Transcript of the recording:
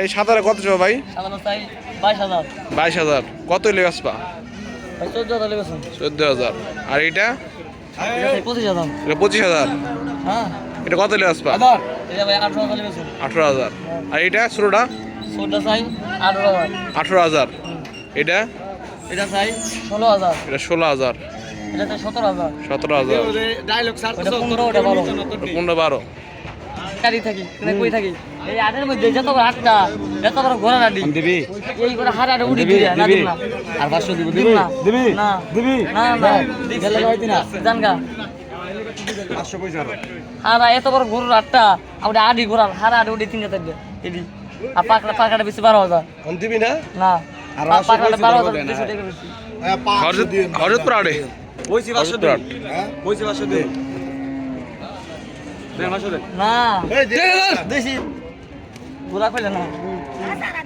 এই সাদারে কত চাও ভাই? সাধারণ চাই 22,000। 22,000। কত লেগে আসবা? ভাই 14,000 লেগেছে। 14,000। আর এইটা? এটা 25,000। এটা 25,000। হ্যাঁ এটা কত লেগে আসবা? এটা ভাই 18,000 লেগেছে। 18,000। আর এইটা ছোটটা? ছোটটা চাই 18,000। 18,000। এটা? এটা চাই 16,000। এটা 16,000। এটা চাই 17,000। 17,000। ডায়লগ স্যার 15 ওটা 12। 15-12। গাড়ি থাকি মানে কই থাকি এই আটের মধ্যে যত বড় আটটা এত বড় ঘোড়া গাড়ি দিবি এই করে হাড় আড়ে উড়ি দিবি না দিবি না আর 500 দিব দিবি না দিবি না দিবি না না গেলে হইতি না জানগা 500 পয়সা আর এত বড় ঘোড়া আটটা আমরা আডি ঘোড়া হাড় আড়ে উড়ি তিনটা থাকবে এডি আর পাকড়া বেশি 12,000 কোন দিবি না না আর পাকড়া 12,000 বেশি টাকা বেশি হরজতপুর আড়ে কইছি 500 দে হ্যাঁ কইছি 500 দে না বেশি ঘোড়া কইলে না